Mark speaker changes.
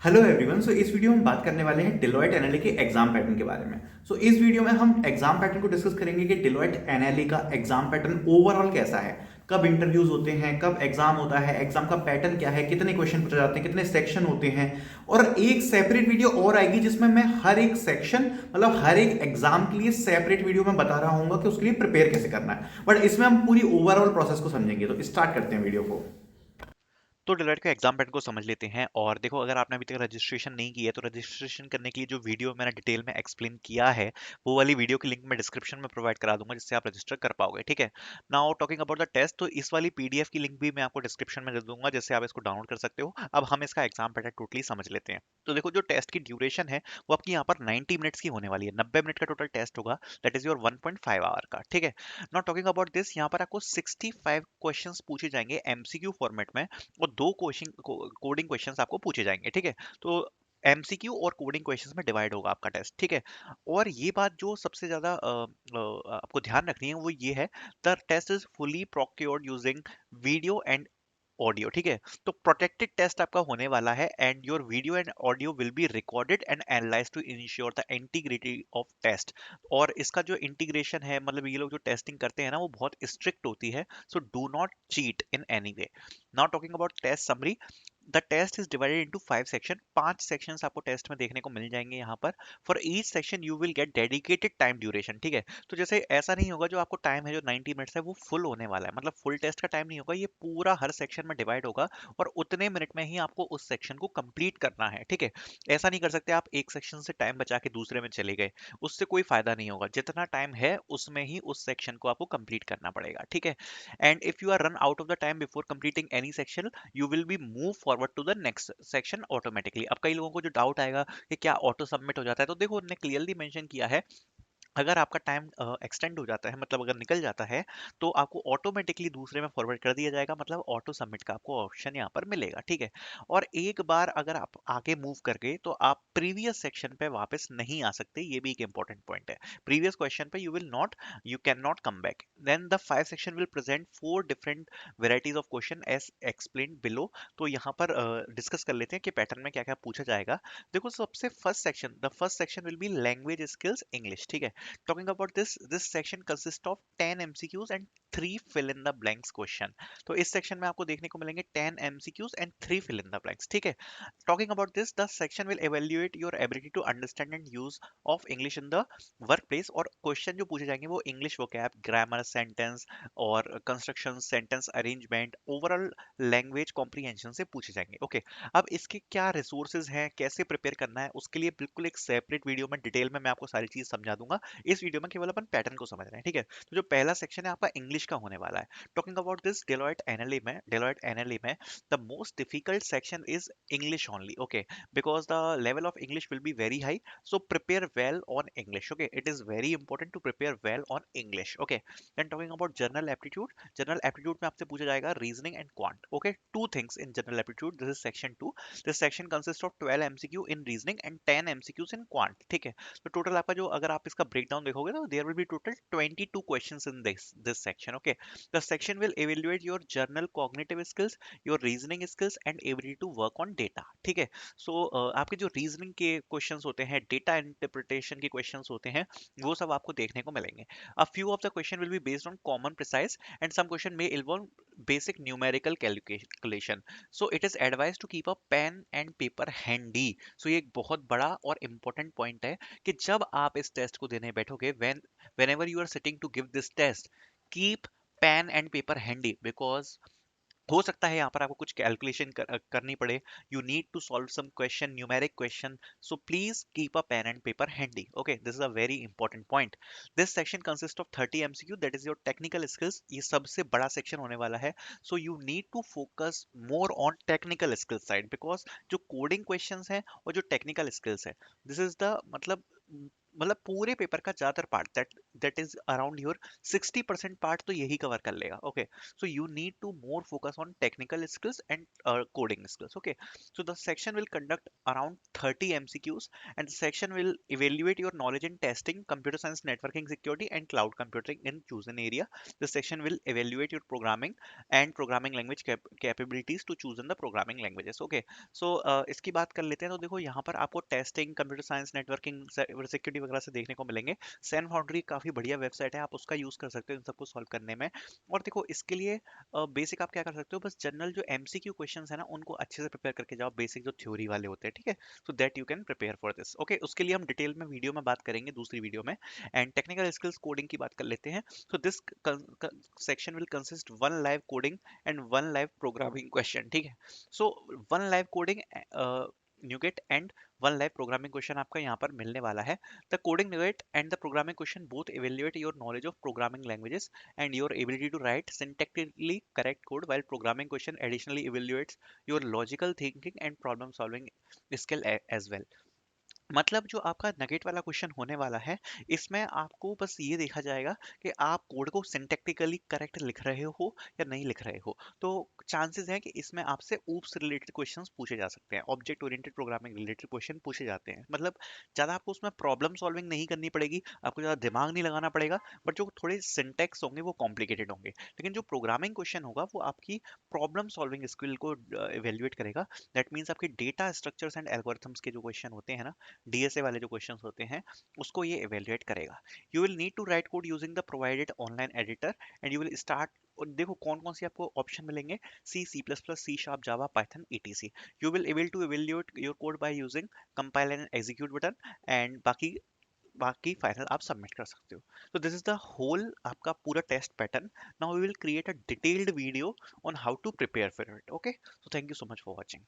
Speaker 1: Hello everyone. इस video में हम बात करने वाले हैं डिलॉयट एनएलए के एग्जाम पैटर्न के बारे में। इस वीडियो में हम एग्जाम पैटर्न को डिस्कस करेंगे कि डिलॉयट एनएलए का एग्जाम पैटर्न ओवरऑल कैसा है, कब इंटरव्यूज होते हैं, कब एग्जाम होता है, एग्जाम का पैटर्न क्या है, कितने क्वेश्चन पूछे जाते हैं, कितने सेक्शन होते हैं। और एक सेपरेट वीडियो और आएगी जिसमें मैं हर एक सेक्शन मतलब हर एक एग्जाम के लिए सेपरेट वीडियो में बता रहा हूँ कि उसके लिए प्रिपेयर कैसे करना है। बट इसमें हम पूरी ओवरऑल प्रोसेस को समझेंगे। तो स्टार्ट करते हैं वीडियो को।
Speaker 2: तो डेलोइट का एग्जाम पैटर्न को समझ लेते हैं। और देखो, अगर आपने अभी तक रजिस्ट्रेशन नहीं किया है तो रजिस्ट्रेशन करने के लिए जो वीडियो मैंने डिटेल में एक्सप्लेन किया है, वो वाली वीडियो की लिंक मैं डिस्क्रिप्शन में प्रोवाइड करा दूंगा, जिससे आप रजिस्टर कर पाओगे। ठीक है। Now talking about the test, तो इस वाली पीडीएफ की लिंक भी मैं आपको डिस्क्रिप्शन में दे दूंगा, जिससे आप इसको डाउनलोड कर सकते हो। अब हम इसका एग्जाम पैटर्न टोटली समझ लेते हैं। तो देखो, जो टेस्ट की ड्यूरेशन है वो आपकी यहाँ पर 90 मिनट्स की होने वाली है। 90 मिनट का टोटल टेस्ट होगा। दैट इज योर 1.5 आवर का। ठीक है। नॉट टॉकिंग अबाउट दिस, यहाँ पर आपको 65 क्वेश्चंस पूछे जाएंगे एमसीक्यू फॉर्मेट में, और दो क्वेश्चन कोडिंग क्वेश्चंस आपको पूछे जाएंगे। ठीक है। तो एमसीक्यू और कोडिंग क्वेश्चंस में डिवाइड होगा आपका टेस्ट। ठीक है। और ये बात जो सबसे ज्यादा आपको ध्यान रखनी है वो ये है, the test is fully procured using video and audio. ठीक है। तो प्रोटेक्टेड टेस्ट आपका होने वाला है, and your video and audio will be recorded and analyse to ensure the integrity of test. और इसका जो इंटीग्रेशन है, मतलब ये लोग जो टेस्टिंग करते हैं ना, वो बहुत स्ट्रिक्ट होती है। So do not cheat in any way. Now talking about test summary, the test is divided into 5 section. 5 sections आपको टेस्ट में देखने को मिल जाएंगे यहाँ पर। For each section you will get dedicated time duration. ठीक है। तो जैसे ऐसा नहीं होगा जो आपको टाइम है जो 90 मिनट्स है वो फुल होने वाला है, मतलब फुल टेस्ट का टाइम नहीं होगा, ये पूरा हर सेक्शन में डिवाइड होगा, और उतने मिनट में ही आपको उस सेक्शन को कंप्लीट करना है। ठीक है। ऐसा नहीं कर सकते आप एक सेक्शन से टाइम बचा के दूसरे में चले गए, उससे कोई फायदा नहीं होगा। जितना टाइम है उसमें ही उस सेक्शन को आपको कंप्लीट करना पड़ेगा। ठीक है। And if you are run out of the time before completing any section, you will be move forward to the next section automatically. अब कई लोगों को जो डाउट आएगा कि क्या ऑटो सबमिट हो जाता है, तो देखो उन्होंने क्लियरली मेंशन किया है, अगर आपका टाइम एक्सटेंड हो जाता है, मतलब अगर निकल जाता है, तो आपको ऑटोमेटिकली दूसरे में फॉरवर्ड कर दिया जाएगा, मतलब ऑटो सबमिट का आपको ऑप्शन यहाँ पर मिलेगा। ठीक है। और एक बार अगर आप आगे मूव कर गए तो आप प्रीवियस सेक्शन पे वापस नहीं आ सकते, ये भी एक इंपॉर्टेंट पॉइंट है। प्रीवियस क्वेश्चन पे you can not come back. Then the 5 section will present 4 different varieties of question as explain below. तो यहाँ पर डिस्कस कर लेते हैं कि पैटर्न में क्या क्या पूछा जाएगा। देखो, सबसे first section will be language skills English. ठीक है। Talking about this section consists of 10 MCQs and 3 fill in the blanks question। तो इस सेक्शन में आपको देखने को मिलेंगे 10 MCQs and 3 fill in the blanks। ठीक है। Talking about this, the section will evaluate your ability to understand and use of English in the workplace। और क्वेश्चन जो पूछे जाएंगे वो इंग्लिश vocab, ग्रामर, सेंटेंस और construction, sentence arrangement, overall language comprehension से पूछे जाएंगे। ओके। अब इसके क्या रिसोर्सेज हैं, कैसे प्रिपेयर करना है, उसके लिए बिल्कुल एक सेपरेट वीडियो में डिटेल में मैं आपको सारी चीज समझा दूंगा। इस वीडियो में केवल अपन पैटर्न को समझ रहे हैं। ठीक है। तो जो पहला सेक्शन है आपका इंग्लिश का होने वाला है। Talking about this, Deloitte NLA में the most difficult section is English only. Okay. Because the level of English will be very high, so prepare well on English. Okay. It is very important to prepare well on English. Okay. Then talking about general aptitude में आपसे पूछा जाएगा reasoning and quant. Okay. Two things in general aptitude, this is section 2। This section consist of 12 MCQ in reasoning and 10 MCQs in quant. ठीक है। तो total आपका जो, अगर आप इसका ब्रेकडाउन देखोगे तो there will be total 22 questions in this section. Okay. The section will evaluate your general cognitive skills, your reasoning skills and ability to work on data. ठीक है। सो आपके जो रीजनिंग के क्वेश्चंस होते हैं, डेटा इंटरप्रिटेशन के क्वेश्चंस होते हैं, वो सब आपको देखने को मिलेंगे। A few of the question will be based on common precise, and some question may involve basic numerical calculation. So it is advise to keep a pen and paper handy. So ये एक बहुत बड़ा और important point है कि जब आप इस टेस्ट को देने बैठोगे, whenever you are sitting to give this test, keep pen and paper handy, because हो सकता है यहाँ पर आपको कुछ कैलकुलेशन करनी पड़े। You need to solve some question, numeric question, so please keep a pen and paper handy. Okay. This is a very important point. This section consist of 30 MCQ, that is your technical skills. ये सबसे बड़ा section होने वाला है। So you need to focus more on technical skills side, because जो coding questions हैं और जो टेक्निकल स्किल्स है, दिस इज द मतलब पूरे पेपर का ज्यादातर part, that that is around your 60% part तो यही कवर कर लेगा. Okay, so you need to more focus on technical skills and coding skills. Okay, so the section will conduct around 30 MCQs, and the section will evaluate your knowledge in testing, computer science, networking, security, and cloud computing in chosen area. The section will evaluate your programming and programming language capabilities to choose in the programming languages. Okay, so इसकी बात कर लेते हैं. तो देखो यहाँ पर आपको testing, computer science, networking, security वगैरह से देखने को मिलेंगे. सैन फाउंड्री काफ़ी बढ़िया वेबसाइट है, आप उसका यूज़ कर सकते हो इन सबको सॉल्व करने में. और देखो इसके लिए बेसिक आप क्या कर सकते हो, बस जनरल जो एमसीक्यू क्वेश्चंस है ना उनको अच्छे से प्रिपेयर करके जाओ, बेसिक जो थ्योरी वाले होते हैं, ठीक है. So that you can prepare for this. Okay, उसके लिए हम डिटेल में वीडियो में बात करेंगे दूसरी वीडियो में. एंड टेक्निकल स्किल्स कोडिंग की बात कर लेते हैं. So this section will consist one live coding and one live programming question, ठीक है. So one live coding nugget and one live programming question आपका यहाँ पर मिलने वाला है. The coding nugget and the programming question both evaluate your knowledge of programming languages and your ability to write syntactically correct code, while programming question additionally evaluates your logical thinking and problem solving skill as well. मतलब जो आपका nugget वाला question होने वाला है, इसमें आपको बस ये देखा जाएगा कि आप कोड को सिंटैक्टिकली करेक्ट लिख रहे हो या नहीं लिख रहे हो. तो चांसेस है कि इसमें आपसे ऊप्स रिलेटेड क्वेश्चंस पूछे जा सकते हैं, object oriented programming related question पूछे जाते हैं. मतलब ज़्यादा आपको उसमें प्रॉब्लम सॉल्विंग नहीं करनी पड़ेगी, आपको ज़्यादा दिमाग नहीं लगाना पड़ेगा, बट जो थोड़े सिंटैक्स होंगे वो कॉम्प्लिकेटेड होंगे. लेकिन जो प्रोग्रामिंग क्वेश्चन होगा वो आपकी प्रॉब्लम सॉल्विंग स्किल को इवेल्युएट करेगा. दैट मीन्स आपके डेटा स्ट्रक्चर्स एंड एल्गोरिथम्स के जो क्वेश्चन होते हैं ना, डीएसए वाले जो क्वेश्चंस होते हैं, उसको ये इवेलुएट करेगा. You will need to write code using the provided online editor and you will start. और देखो कौन कौन सी आपको ऑप्शन मिलेंगे, C, C plus plus, C sharp, Java, Python, etc. You will able to evaluate your code by using compile and execute button, and बाकी बाकी final आप सबमिट कर सकते हो. तो दिस इज द होल आपका पूरा test pattern. Now we will create a detailed video on how to prepare for it. Okay, so thank you so much for watching.